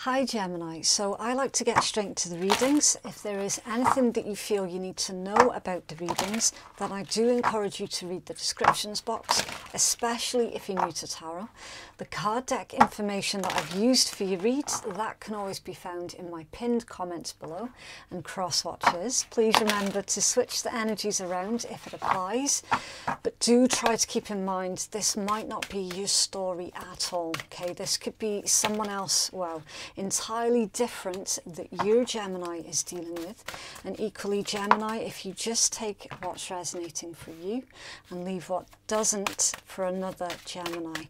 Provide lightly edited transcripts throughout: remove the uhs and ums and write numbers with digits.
Hi Gemini, so I like to get straight to the readings. If there is anything that you feel you need to know about the readings, then I do encourage you to read the descriptions box, especially if you're new to tarot. The card deck information that I've used for your reads, that can always be found in my pinned comments below. And cross watchers, please remember to switch the energies around if it applies, but do try to keep in mind this might not be your story at all, okay? This could be someone else, well, entirely different that your Gemini is dealing with. And equally, Gemini, if you just take what's resonating for you and leave what doesn't for another Gemini.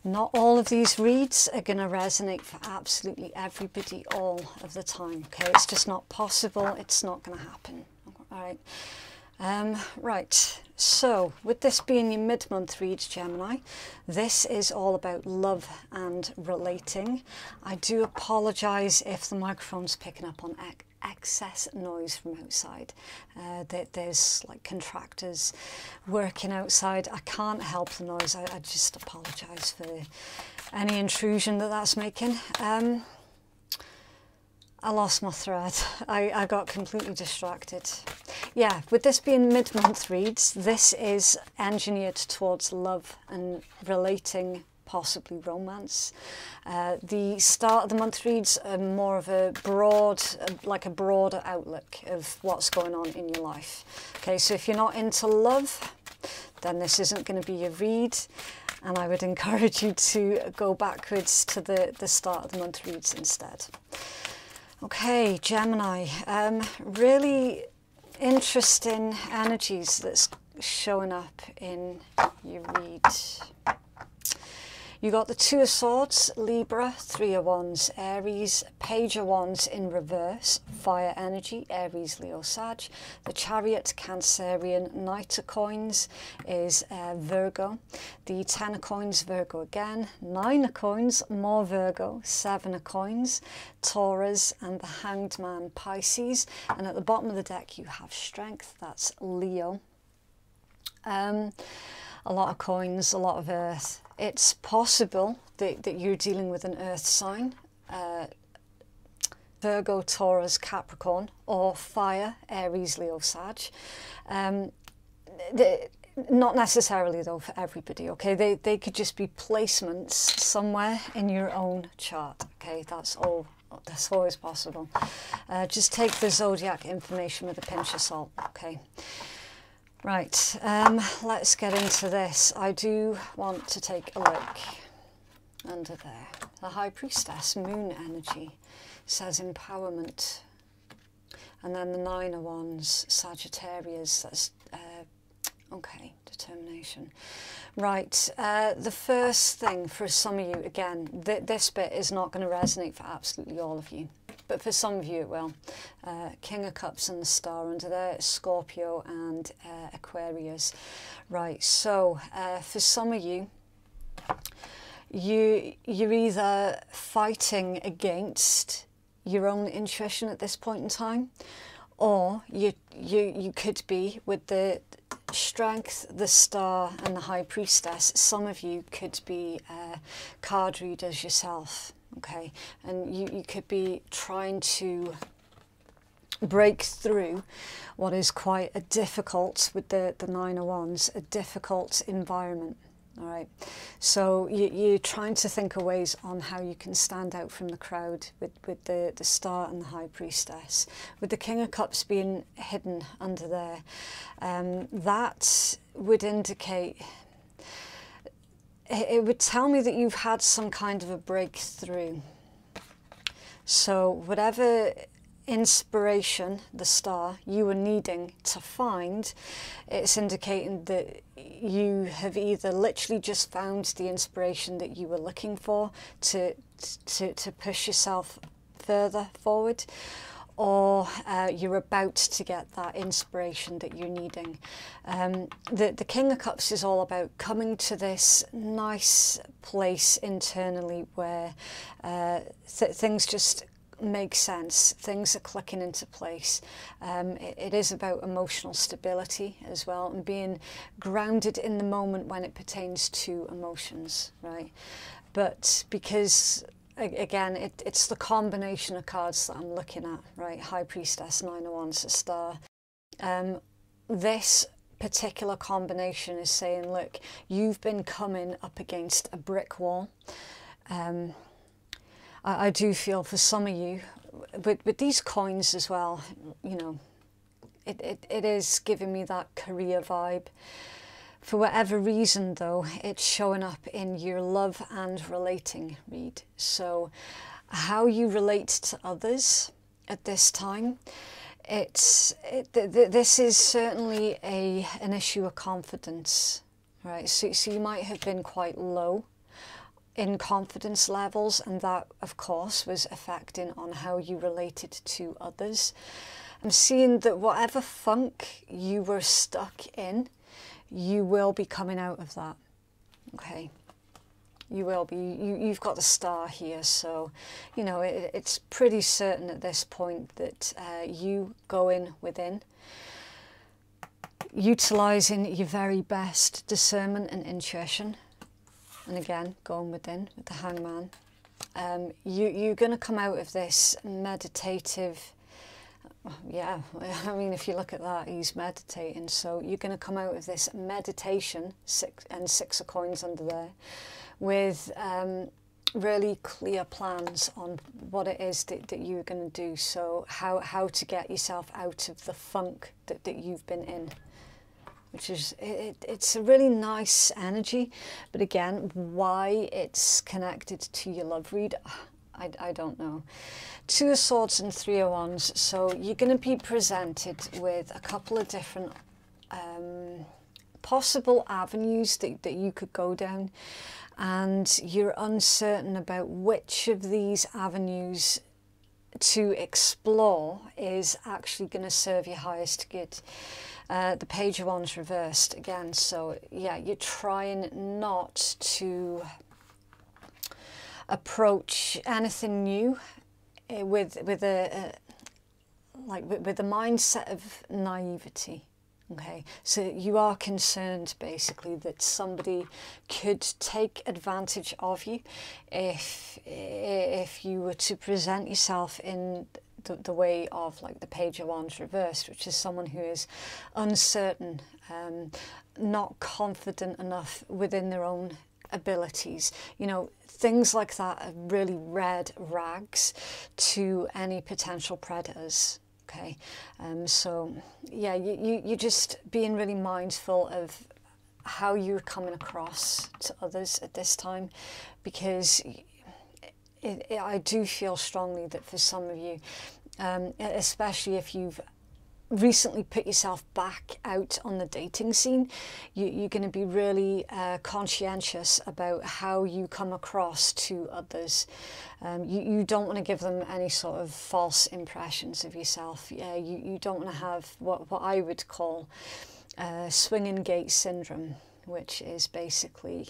Not all of these reads are going to resonate for absolutely everybody all of the time, okay? It's just not possible. It's not going to happen, all right? Right, so with this being your mid-month reads, Gemini, this is all about love and relating. I do apologise if the microphone's picking up on excess noise from outside. There's like contractors working outside. I can't help the noise. I just apologise for any intrusion that's making. I lost my thread. I got completely distracted. Yeah, with this being mid-month reads, this is engineered towards love and relating, possibly romance. The start of the month reads are more of a broad, like a broader outlook of what's going on in your life. Okay, so if you're not into love, then this isn't going to be your read. And I would encourage you to go backwards to the start of the month reads instead. Okay, Gemini, really interesting energies that's showing up in your read. You got the Two of Swords, Libra, Three of Wands, Aries, Page of Wands in reverse, fire energy, Aries, Leo, Sag. The Chariot, Cancerian, Knight of Coins is Virgo. The Ten of Coins, Virgo again. Nine of Coins, more Virgo. Seven of Coins, Taurus, and the Hanged Man, Pisces. And at the bottom of the deck you have Strength, that's Leo. A lot of coins, a lot of earth. It's possible that you're dealing with an earth sign, Virgo, Taurus, Capricorn, or fire, Aries, Leo, Sag. Not necessarily though for everybody, okay? They could just be placements somewhere in your own chart, okay? That's always possible. Just take the zodiac information with a pinch of salt, okay? Right, let's get into this. I do want to take a look under there. The High Priestess, moon energy, says empowerment. And then the Nine of Wands, Sagittarius, that's, okay, determination. Right, the first thing for some of you, again, this bit is not going to resonate for absolutely all of you. But for some of you it will. King of Cups and the Star under there, Scorpio and Aquarius. Right, so for some of you, you're either fighting against your own intuition at this point in time, or you could be with the Strength, the Star and the High Priestess. Some of you could be card readers yourself. Okay, and you could be trying to break through what is quite a difficult, with the Nine of Wands, a difficult environment. All right, so you're trying to think of ways on how you can stand out from the crowd with the Star and the High Priestess. With the King of Cups being hidden under there, that would indicate, it would tell me that you've had some kind of a breakthrough. So whatever inspiration, the Star, you were needing to find, it's indicating that you have either literally just found the inspiration that you were looking for to push yourself further forward, or you're about to get that inspiration that you're needing. The King of Cups is all about coming to this nice place internally where things just make sense, things are clicking into place. It is about emotional stability as well, and being grounded in the moment when it pertains to emotions, right? But because again, it's the combination of cards that I'm looking at, right? High Priestess, Nine of Wands, a Star. This particular combination is saying, look, you've been coming up against a brick wall. I do feel for some of you, with these coins as well, you know, it is giving me that career vibe. For whatever reason, though, it's showing up in your love and relating read. So how you relate to others at this time, this is certainly an issue of confidence, right? So you might have been quite low in confidence levels, and that, of course, was affecting on how you related to others. I'm seeing that whatever funk you were stuck in, you will be coming out of that, okay? You will be. You've got the Star here, so, you know, it's pretty certain at this point that you going within, utilising your very best discernment and intuition, and again, going within with the Hangman. You're going to come out of this meditative. Yeah, I mean, if you look at that, he's meditating. So you're going to come out of this meditation, Six of Coins under there, with really clear plans on what it is that you're going to do. So how to get yourself out of the funk that you've been in, which is, it's a really nice energy. But again, why it's connected to your love read, I don't know. Two of Swords and Three of Wands. So you're going to be presented with a couple of different possible avenues that you could go down, and you're uncertain about which of these avenues to explore is actually going to serve your highest good. The Page of Wands reversed again. So yeah, you're trying not to approach anything new with a mindset of naivety. Okay, so you are concerned basically that somebody could take advantage of you if you were to present yourself in the way of like the Page of Wands reversed, which is someone who is uncertain, not confident enough within their own abilities. You know, things like that are really red rags to any potential predators. Okay, so yeah, you're just being really mindful of how you're coming across to others at this time, because I do feel strongly that for some of you, especially if you've recently put yourself back out on the dating scene, you're going to be really conscientious about how you come across to others. You don't want to give them any sort of false impressions of yourself. You don't want to have what I would call swinging gate syndrome, which is basically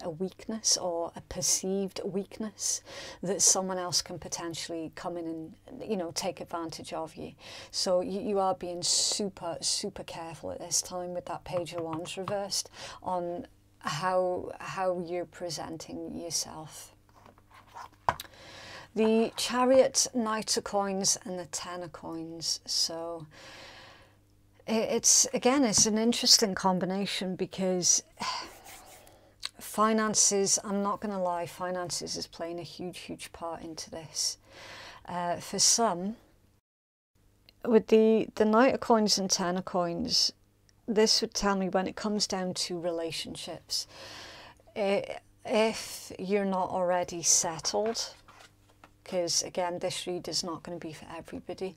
a weakness or a perceived weakness that someone else can potentially come in and, you know, take advantage of you. So you are being super careful at this time with that Page of Wands reversed on how you're presenting yourself. The Chariot, Knight of Coins and the Ten of Coins. So it's an interesting combination, because finances, I'm not going to lie, finances is playing a huge part into this. For some, with the Knight of Coins and Ten of Coins, this would tell me when it comes down to relationships, if you're not already settled, because again, this read is not going to be for everybody.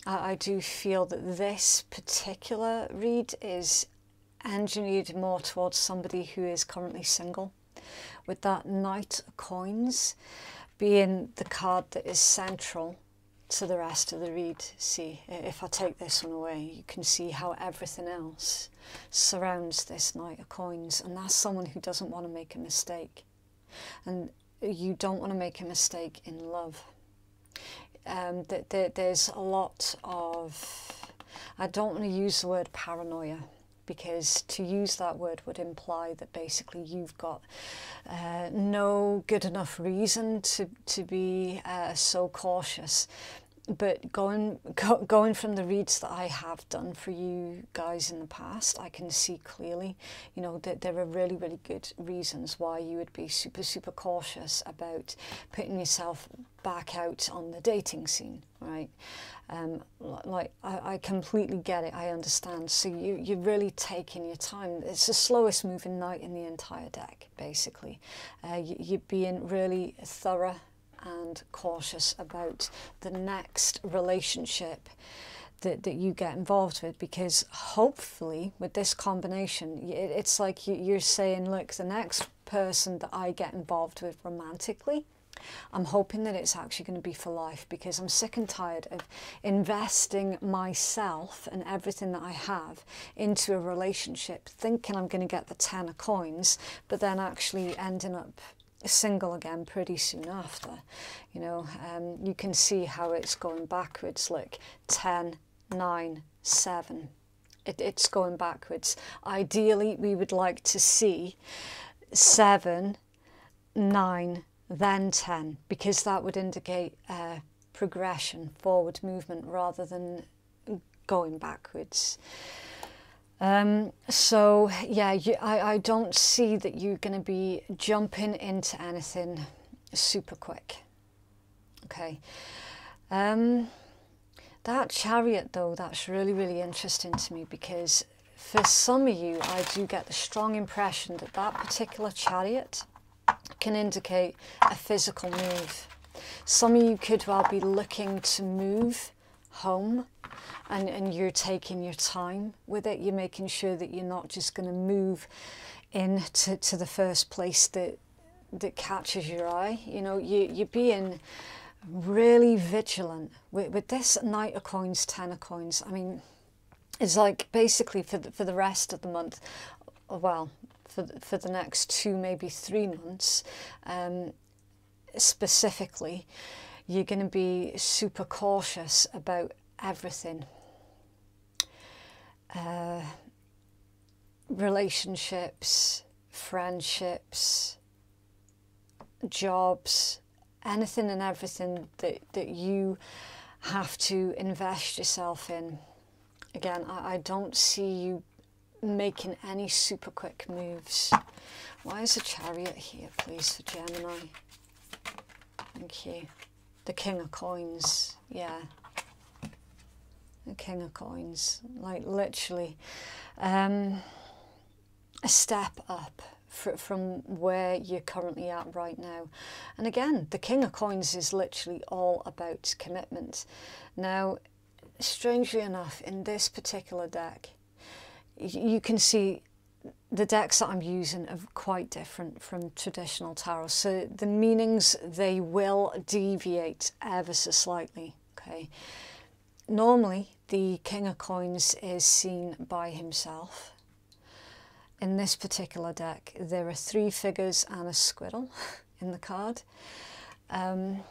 I do feel that this particular read is engineered more towards somebody who is currently single, with that Knight of Coins being the card that is central to the rest of the read. See, if I take this one away, you can see how everything else surrounds this Knight of Coins, and that's someone who doesn't want to make a mistake. And you don't want to make a mistake in love. There's a lot of, I don't want to use the word paranoia, because to use that word would imply that basically you've got no good enough reason to be so cautious. But going from the reads that I have done for you guys in the past, I can see clearly, you know, that there are really, really good reasons why you would be super, super cautious about putting yourself back out on the dating scene, right? Like, I completely get it, I understand. So you're really taking your time. It's the slowest moving knight in the entire deck, basically. You're being really thorough and cautious about the next relationship that you get involved with, because hopefully with this combination, it's like you're saying, look, the next person that I get involved with romantically, I'm hoping that it's actually going to be for life, because I'm sick and tired of investing myself and everything that I have into a relationship, thinking I'm going to get the 10 of coins, but then actually ending up single again pretty soon after. You know, you can see how it's going backwards. Like 10, 9, 7. It's going backwards. Ideally, we would like to see 7, 9, then 10, because that would indicate progression, forward movement, rather than going backwards. So yeah, I don't see that you're going to be jumping into anything super quick. Okay. That Chariot though, that's really, really interesting to me, because for some of you, I do get the strong impression that that particular Chariot can indicate a physical move. Some of you could well be looking to move home, and you're taking your time with it. You're making sure that you're not just going to move into the first place that catches your eye. You know, you're being really vigilant with this Knight of Coins, 10 of Coins. I mean, it's like basically for the rest of the month, well, for the next 2, maybe 3 months, specifically, you're going to be super cautious about everything. Relationships, friendships, jobs, anything and everything that you have to invest yourself in. Again, I don't see you making any super quick moves. Why is the Chariot here, please, for Gemini? Thank you. The King of Coins, yeah. The King of Coins, like literally a step up from where you're currently at right now. And again, the King of Coins is literally all about commitment. Now, strangely enough, in this particular deck, you can see the decks that I'm using are quite different from traditional tarot. So the meanings, they will deviate ever so slightly, okay? Normally, the King of Coins is seen by himself. In this particular deck, there are 3 figures and a squirrel in the card. And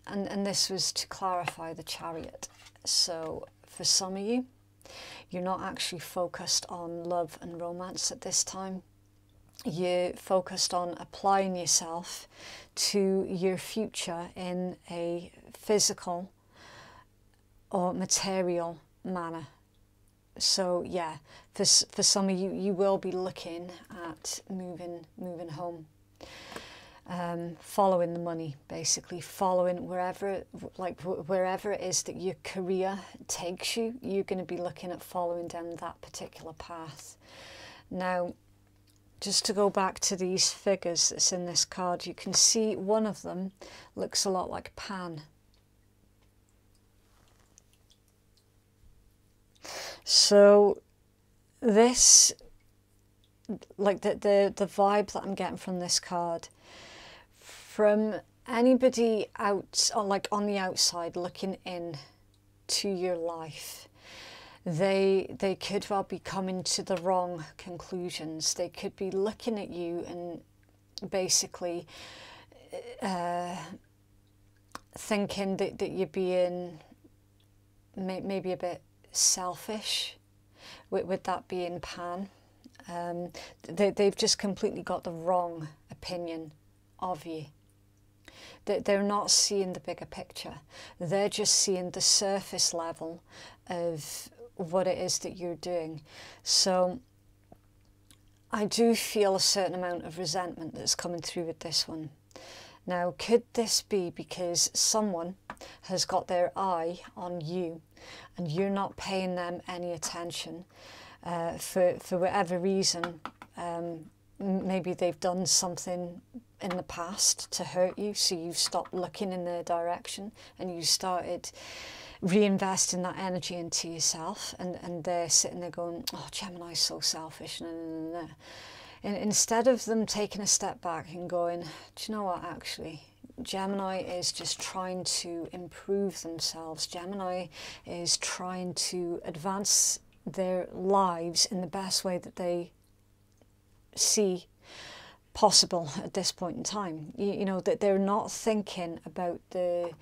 this was to clarify the Chariot. So for some of you, you're not actually focused on love and romance at this time. You're focused on applying yourself to your future in a physical or material manner. So yeah, for some of you, you will be looking at moving home, following the money, basically following wherever it is that your career takes you. You're going to be looking at following down that particular path. Now, just to go back to these figures that's in this card, you can see one of them looks a lot like Pan. So this, like the vibe that I'm getting from this card, from anybody out, or like on the outside looking in to your life, they could well be coming to the wrong conclusions. They could be looking at you and basically thinking that you're being maybe a bit selfish, with that being Pan. They've just completely got the wrong opinion of you. They're not seeing the bigger picture. They're just seeing the surface level of what it is that you're doing. So I do feel a certain amount of resentment that's coming through with this one. Now, could this be because someone has got their eye on you and you're not paying them any attention for whatever reason? Maybe they've done something in the past to hurt you, so you've stopped looking in their direction and you started reinvesting that energy into yourself, and they're sitting there going, oh, Gemini's so selfish. And instead of them taking a step back and going, do you know what, actually, Gemini is just trying to improve themselves. Gemini is trying to advance their lives in the best way that they see possible at this point in time. You know, that they're not thinking about the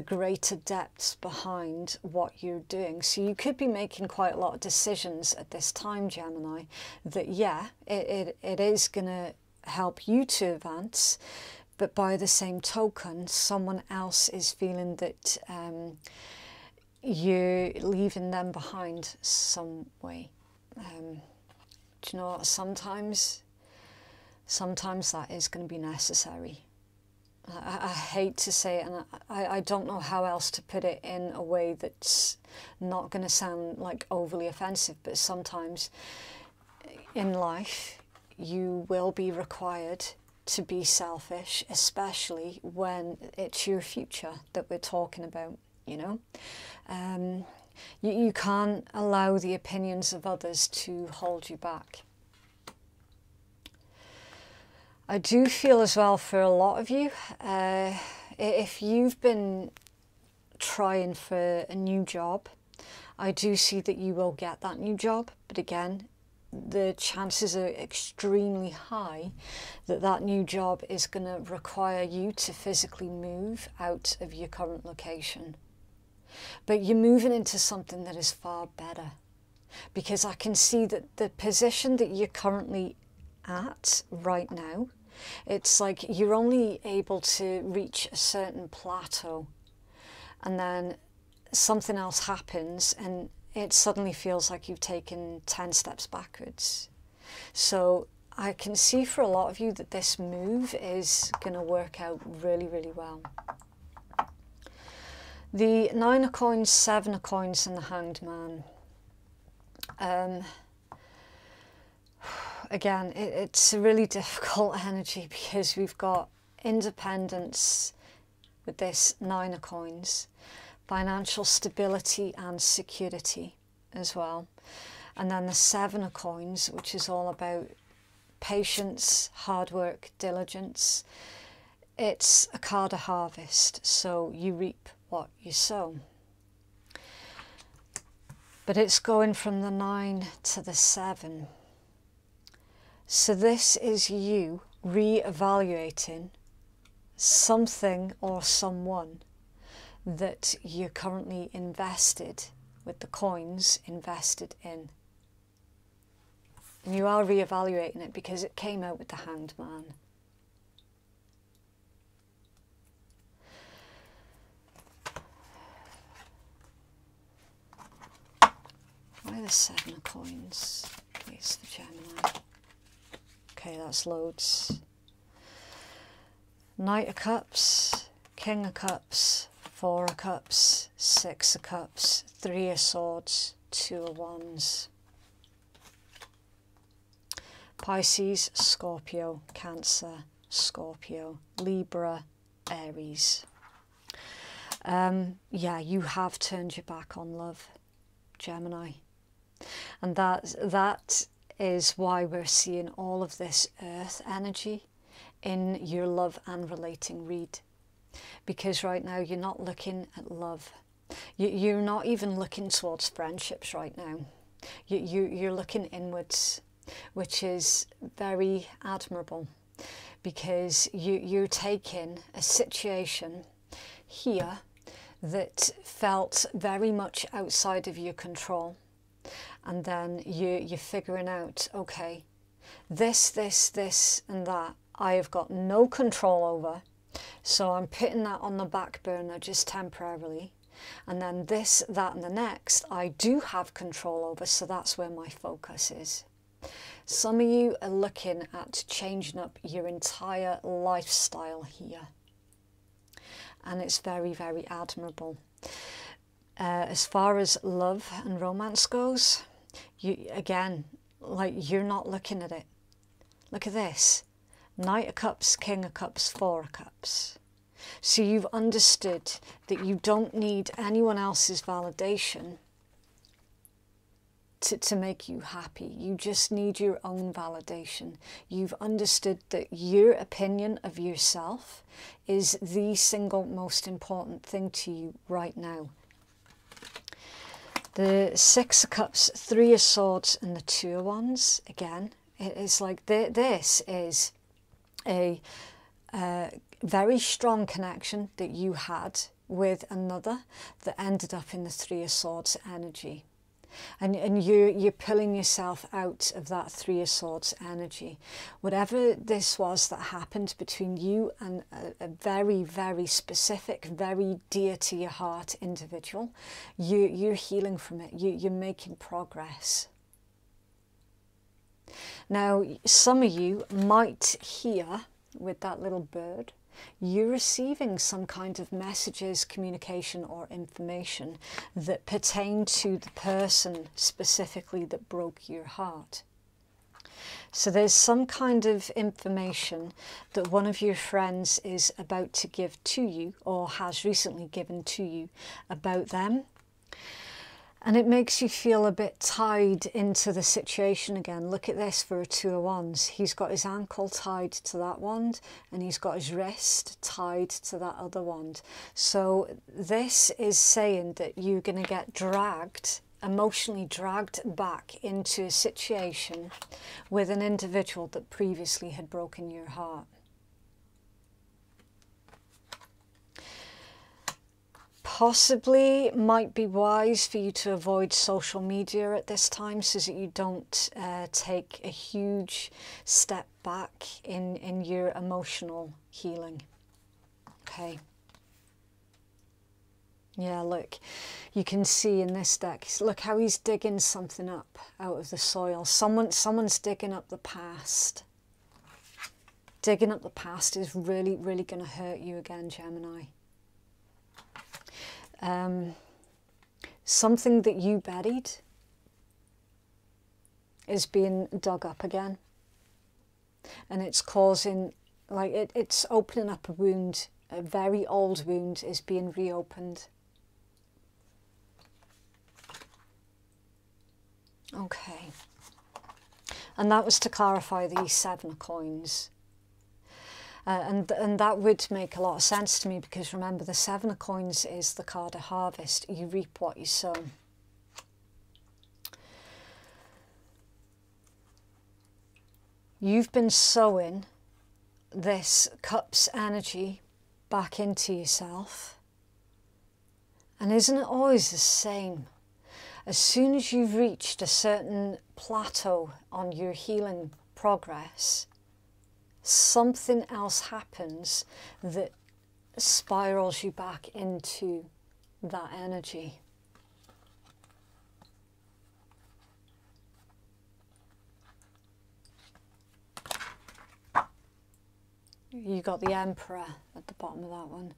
greater depths behind what you're doing. So you could be making quite a lot of decisions at this time, Gemini, that yeah, it is going to help you to advance, but by the same token, someone else is feeling that you're leaving them behind some way. Do you know what? Sometimes that is going to be necessary. I hate to say it, and I don't know how else to put it in a way that's not going to sound like overly offensive, but sometimes in life you will be required to be selfish, especially when it's your future that we're talking about, you know. You can't allow the opinions of others to hold you back. I do feel as well for a lot of you, if you've been trying for a new job, I do see that you will get that new job, but again, the chances are extremely high that that new job is going to require you to physically move out of your current location. But you're moving into something that is far better, because I can see that the position that you're currently at right now, it's like you're only able to reach a certain plateau, and then something else happens and it suddenly feels like you've taken 10 steps backwards. So I can see for a lot of you that this move is going to work out really, really well. The 9 of coins, 7 of coins and the Hanged Man. Again, it's a really difficult energy because we've got independence with this 9 of coins, financial stability and security as well. And then the 7 of coins, which is all about patience, hard work, diligence. It's a card of harvest, so you reap what you sow. But it's going from the 9 to the 7. So this is you re-evaluating something or someone that you're currently invested with the coins invested in. And you are re-evaluating it because it came out with the Hanged Man. Why the 7 of coins, please, for Gemini? Okay, that's loads. Knight of Cups, King of Cups, 4 of Cups, 6 of Cups, 3 of Swords, 2 of Wands. Pisces, Scorpio, Cancer, Scorpio, Libra, Aries. Yeah, you have turned your back on love, Gemini. And that is why we're seeing all of this earth energy in your love and relating read. Because right now you're not looking at love. You're not even looking towards friendships right now. You're looking inwards, which is very admirable, because you're taking a situation here that felt very much outside of your control, and then you're figuring out, okay, this and that I have got no control over, so I'm putting that on the back burner just temporarily. And then this, that and the next I do have control over, so that's where my focus is. Some of you are looking at changing up your entire lifestyle here, and it's very, very admirable. As far as love and romance goes, again, like, you're not looking at it. Look at this. Knight of Cups, King of Cups, Four of Cups. So you've understood that you don't need anyone else's validation to make you happy. You just need your own validation. You've understood that your opinion of yourself is the single most important thing to you right now. The Six of Cups, Three of Swords and the Two of Wands, again, it is like this is a very strong connection that you had with another that ended up in the Three of Swords energy. And you're pulling yourself out of that Three of Swords energy. Whatever this was that happened between you and a very, very specific, very dear to your heart individual, you're healing from it. You're making progress. Now, some of you might hear with that little bird, you're receiving some kind of messages, communication or information that pertain to the person specifically that broke your heart. So there's some kind of information that one of your friends is about to give to you or has recently given to you about them. And it makes you feel a bit tied into the situation again. Look at this for a Two of Wands. He's got his ankle tied to that wand and he's got his wrist tied to that other wand. So this is saying that you're going to get dragged, emotionally dragged back into a situation with an individual that previously had broken your heart. Possibly might be wise for you to avoid social media at this time so that you don't take a huge step back in your emotional healing. Okay. Yeah, look, you can see in this deck, look how he's digging something up out of the soil. Someone's digging up the past. Digging up the past is really, really going to hurt you again, Gemini. Something that you buried is being dug up again, and it's causing, like, it's opening up a wound. A very old wound is being reopened. Okay, and that was to clarify the Seven of Coins. And that would make a lot of sense to me, because remember, the Seven of Coins is the card of harvest. You reap what you sow. You've been sowing this Cups energy back into yourself. And isn't it always the same? As soon as you've reached a certain plateau on your healing progress, something else happens that spirals you back into that energy. You got the Emperor at the bottom of that one.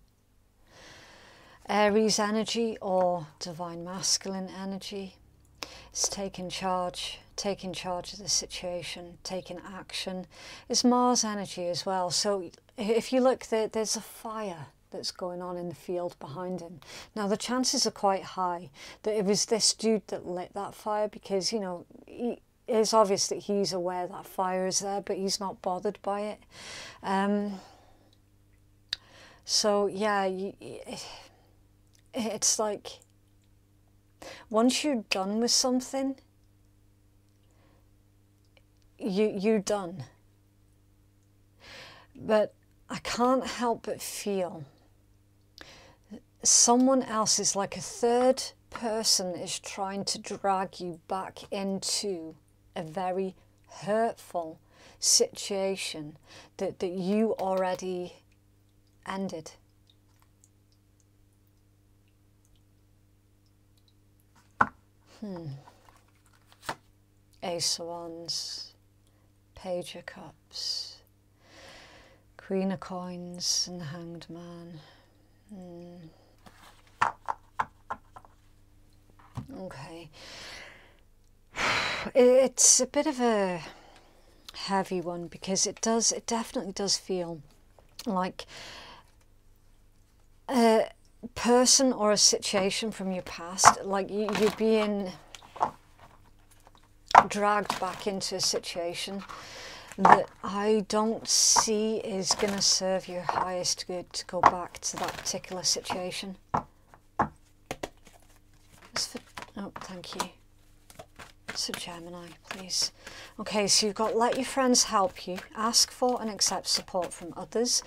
Aries energy or divine masculine energy. It's taking charge of the situation, taking action. It's Mars energy as well. So if you look, there's a fire that's going on in the field behind him. Now the chances are quite high that it was this dude that lit that fire, because, you know, it's obvious that he's aware that fire is there, but he's not bothered by it. So yeah, it's like, once you're done with something, you're done. But I can't help but feel someone else is like a third person is trying to drag you back into a very hurtful situation that you already ended. Ace of Wands, Page of Cups, Queen of Coins and the Hanged Man. Okay. It's a bit of a heavy one because it definitely does feel like a person or a situation from your past, like you're being dragged back into a situation that I don't see is going to serve your highest good to go back to that particular situation. Oh, thank you. So Gemini, please. Okay, so you've got let your friends help you, ask for and accept support from others.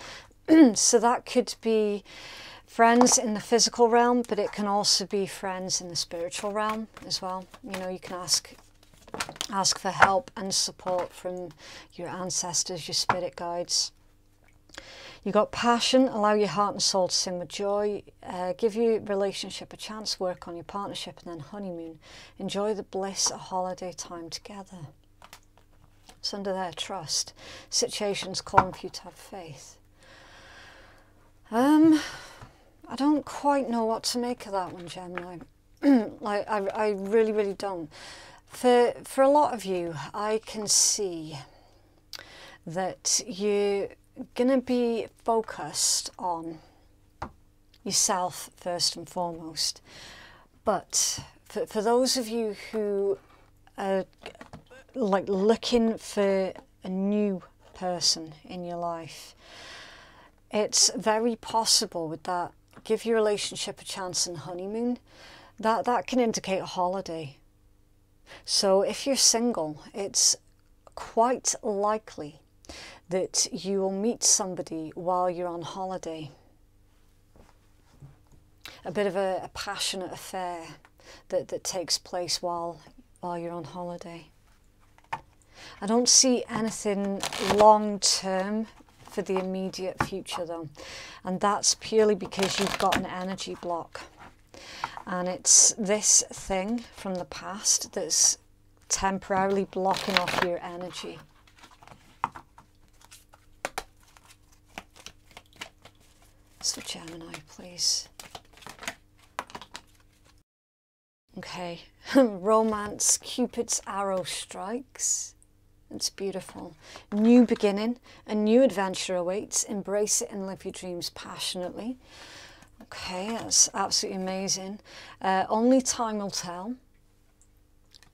So that could be friends in the physical realm, but it can also be friends in the spiritual realm as well. You know, you can ask for help and support from your ancestors, your spirit guides. You've got passion, allow your heart and soul to sing with joy, give your relationship a chance, work on your partnership, and then honeymoon. Enjoy the bliss of holiday time together. It's under their trust. Situations calling for you to have faith. I don't quite know what to make of that one, Gemini. Like, I really, really don't. For a lot of you, I can see that you're going to be focused on yourself first and foremost. But for those of you who are like looking for a new person in your life, it's very possible with that give your relationship a chance and honeymoon, that can indicate a holiday. So if you're single, it's quite likely that you will meet somebody while you're on holiday. A bit of a passionate affair that takes place while you're on holiday. I don't see anything long term for the immediate future though, and that's purely because you've got an energy block. And it's this thing from the past that's temporarily blocking off your energy. So Gemini, please. Okay, romance, Cupid's arrow strikes. It's beautiful. New beginning, a new adventure awaits. Embrace it and live your dreams passionately. Okay, that's absolutely amazing. Only time will tell.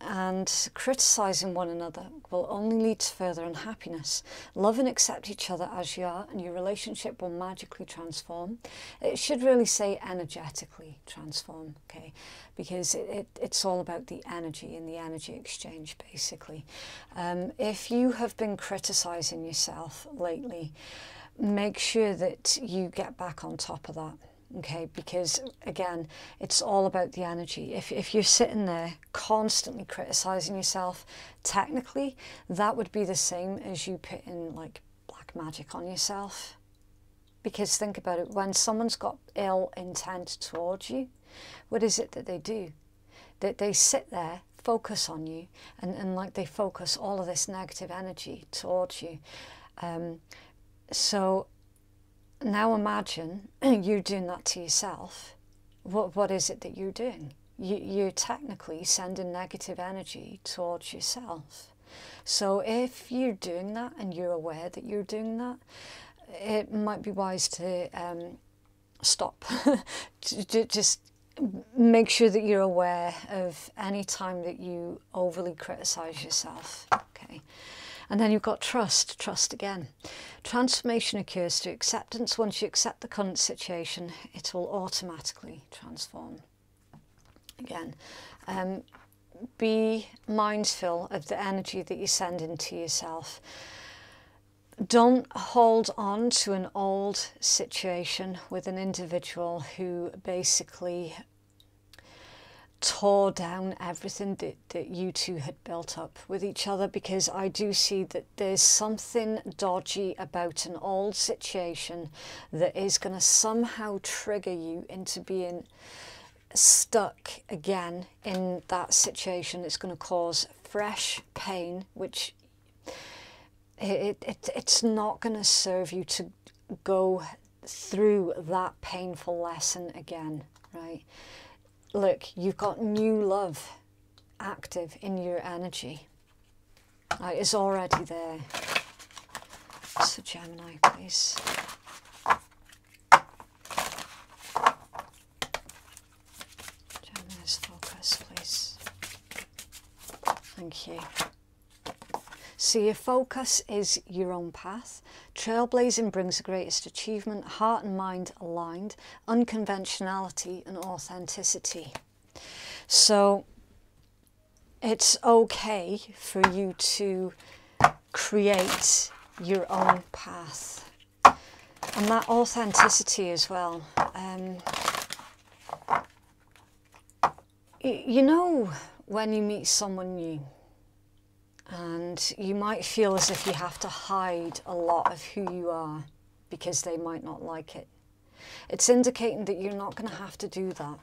And criticising one another will only lead to further unhappiness. Love and accept each other as you are, and your relationship will magically transform. It should really say energetically transform, okay? Because it's all about the energy and the energy exchange, basically. If you have been criticising yourself lately, make sure that you get back on top of that. Okay, because again, it's all about the energy. If you're sitting there constantly criticizing yourself, technically that would be the same as you putting like black magic on yourself. Because think about it, when someone's got ill intent towards you, what is it that they do? That they sit there, focus on you, and like they focus all of this negative energy towards you. So now imagine you're doing that to yourself. What is it that you're doing? You're technically sending negative energy towards yourself. So if you're doing that and you're aware that you're doing that, it might be wise to stop. Just make sure that you're aware of any time that you overly criticize yourself. Okay. And then you've got trust, trust again. Transformation occurs through acceptance. Once you accept the current situation, it will automatically transform. Again, be mindful of the energy that you send into yourself. Don't hold on to an old situation with an individual who basically tore down everything that you two had built up with each other, because I do see that there's something dodgy about an old situation that is going to somehow trigger you into being stuck again in that situation. It's going to cause fresh pain, which it's not going to serve you to go through that painful lesson again, right? Look, you've got new love active in your energy. It's already there. So Gemini, please. Gemini's focus, please. Thank you. So your focus is your own path. Trailblazing brings the greatest achievement, heart and mind aligned, unconventionality and authenticity. So it's okay for you to create your own path. And that authenticity as well. You know, when you meet someone new, and you might feel as if you have to hide a lot of who you are because they might not like it. It's indicating that you're not going to have to do that.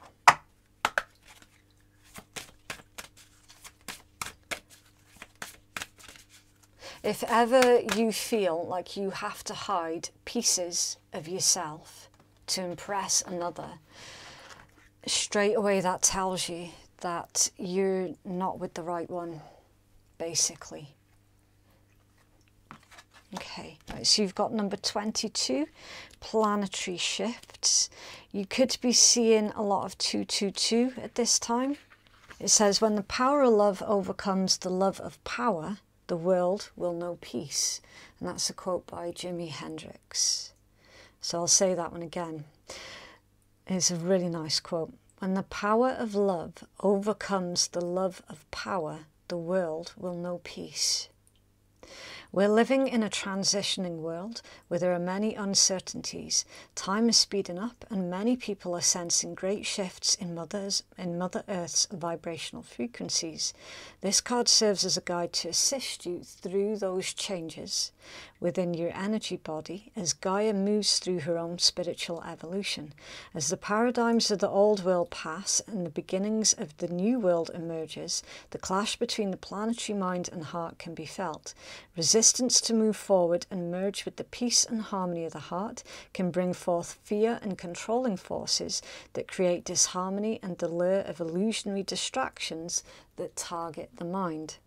If ever you feel like you have to hide pieces of yourself to impress another, straight away that tells you that you're not with the right one. Basically. Okay, right, so you've got number 22, planetary shifts. You could be seeing a lot of 222 at this time. It says, when the power of love overcomes the love of power, the world will know peace. And that's a quote by Jimi Hendrix. So I'll say that one again. It's a really nice quote. When the power of love overcomes the love of power, the world will know peace. We're living in a transitioning world where there are many uncertainties. Time is speeding up and many people are sensing great shifts in Mother Earth's vibrational frequencies. This card serves as a guide to assist you through those changes within your energy body as Gaia moves through her own spiritual evolution. As the paradigms of the old world pass and the beginnings of the new world emerges, the clash between the planetary mind and heart can be felt. Resistance to move forward and merge with the peace and harmony of the heart can bring forth fear and controlling forces that create disharmony and the lure of illusionary distractions that target the mind.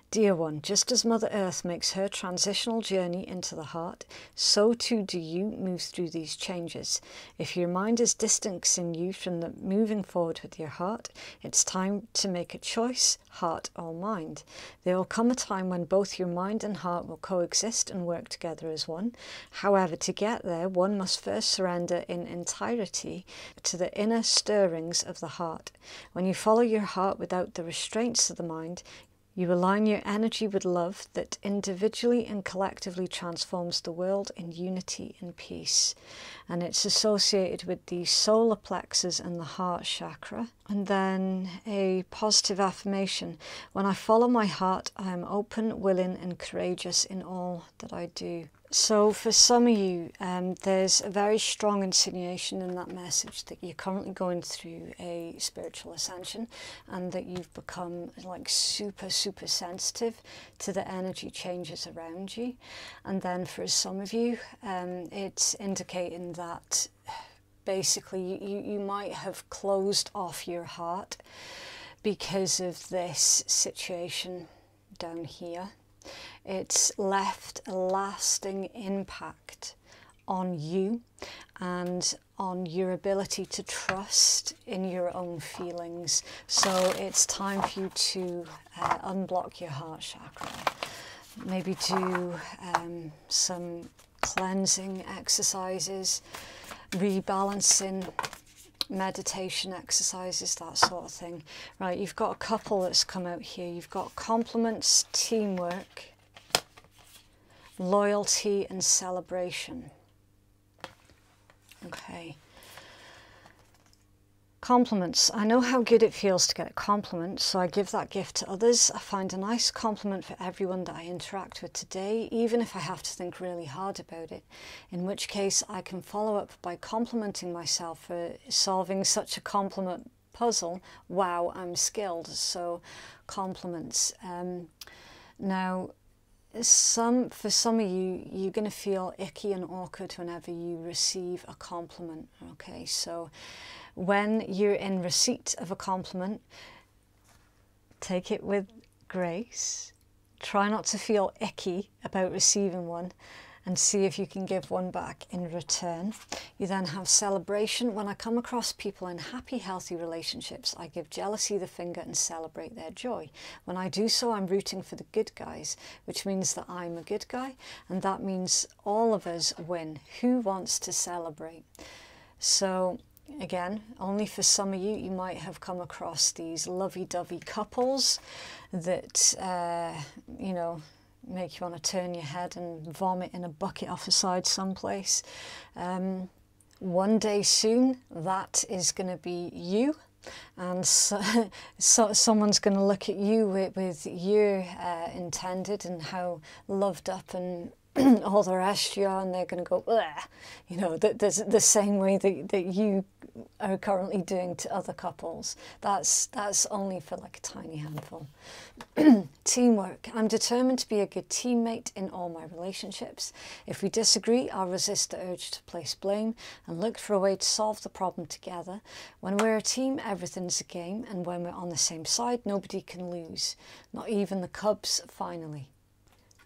Dear one, just as Mother Earth makes her transitional journey into the heart, so too do you move through these changes. If your mind is distancing you from the moving forward with your heart, it's time to make a choice, heart or mind. There will come a time when both your mind and heart will coexist and work together as one. However, to get there, one must first surrender in entirety to the inner stirrings of the heart. When you follow your heart without the restraints of the mind, you align your energy with love that individually and collectively transforms the world in unity and peace. And it's associated with the solar plexus and the heart chakra. And then a positive affirmation. When I follow my heart, I am open, willing and courageous in all that I do. So for some of you, there's a very strong insinuation in that message that you're currently going through a spiritual ascension and that you've become like super sensitive to the energy changes around you. And then for some of you, it's indicating that basically you might have closed off your heart because of this situation down here. It's left a lasting impact on you and on your ability to trust in your own feelings. So it's time for you to unblock your heart chakra. Maybe do some cleansing exercises, rebalancing, meditation exercises, that sort of thing. Right, you've got a couple that's come out here. You've got compliments, teamwork, loyalty and celebration. Okay. Compliments. I know how good it feels to get a compliment, so I give that gift to others. I find a nice compliment for everyone that I interact with today, even if I have to think really hard about it, in which case I can follow up by complimenting myself for solving such a compliment puzzle. Wow, I'm skilled. So compliments. Now, for some of you, you're going to feel icky and awkward whenever you receive a compliment. Okay, so when you're in receipt of a compliment, take it with grace. Try not to feel icky about receiving one, and see if you can give one back in return. You then have celebration. When I come across people in happy, healthy relationships, I give jealousy the finger and celebrate their joy. When I do so, I'm rooting for the good guys, which means that I'm a good guy, and that means all of us win. Who wants to celebrate? So again, only for some of you, you might have come across these lovey-dovey couples that, you know, make you want to turn your head and vomit in a bucket off the side someplace. One day soon, that is going to be you, and someone's going to look at you with your intended and how loved up and all the rest you are, and they're going to go, bleh, you know, the same way that you are currently doing to other couples. That's only for like a tiny handful. Teamwork. I'm determined to be a good teammate in all my relationships. If we disagree, I'll resist the urge to place blame and look for a way to solve the problem together. When we're a team, everything's a game, and when we're on the same side, nobody can lose, not even the Cubs, finally.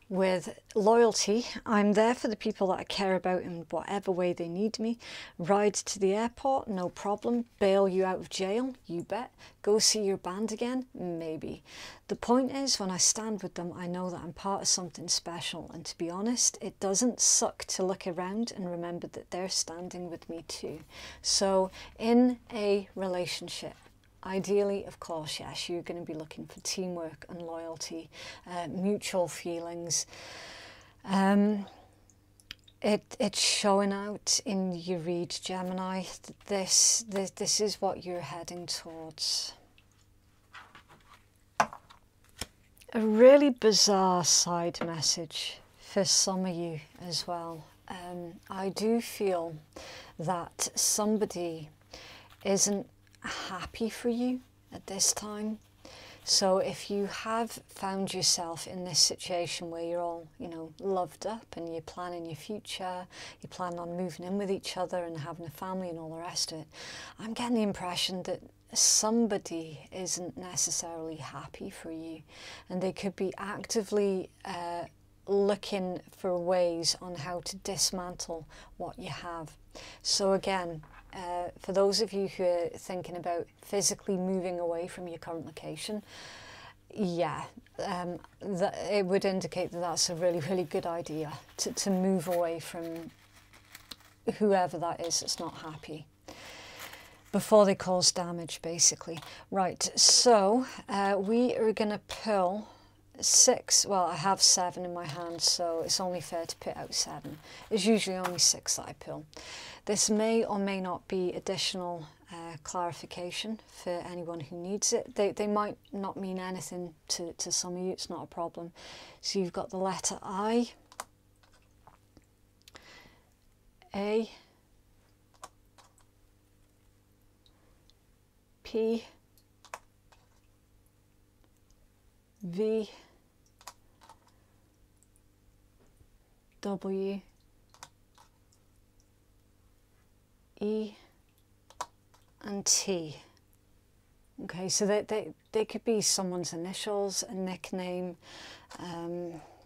With loyalty, I'm there for the people that I care about in whatever way they need me. Ride to the airport, no problem. Bail you out of jail, you bet. Go see your band again, maybe. The point is, when I stand with them, I know that I'm part of something special, and to be honest, it doesn't suck to look around and remember that they're standing with me too. So in a relationship, ideally, of course, yes, you're going to be looking for teamwork and loyalty, mutual feelings. It's showing out in your read, Gemini. This is what you're heading towards. A really bizarre side message for some of you as well. I do feel that somebody isn't happy for you at this time. So if you have found yourself in this situation where you're all, you know, loved up and you're planning your future, you plan on moving in with each other and having a family and all the rest of it, I'm getting the impression that somebody isn't necessarily happy for you, and they could be actively looking for ways on how to dismantle what you have. So again, for those of you who are thinking about physically moving away from your current location, yeah, it would indicate that that's a really, really good idea to move away from whoever that is that's not happy before they cause damage, basically. Right, so we are going to pull 6, well, I have 7 in my hand, so it's only fair to put out 7. It's usually only 6 that I pull. This may or may not be additional clarification for anyone who needs it. They might not mean anything to some of you, it's not a problem. So you've got the letter I, A, P, V, W, E, and T. Okay, so they could be someone's initials, a nickname,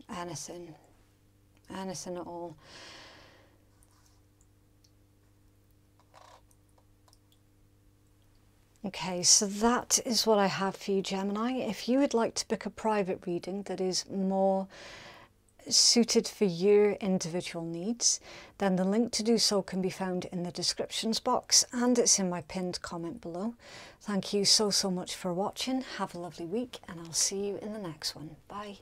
anything at all. Okay, so that is what I have for you, Gemini. If you would like to book a private reading that is more suited for your individual needs, then the link to do so can be found in the descriptions box, and it's in my pinned comment below. Thank you so much for watching. Have a lovely week, and I'll see you in the next one. Bye.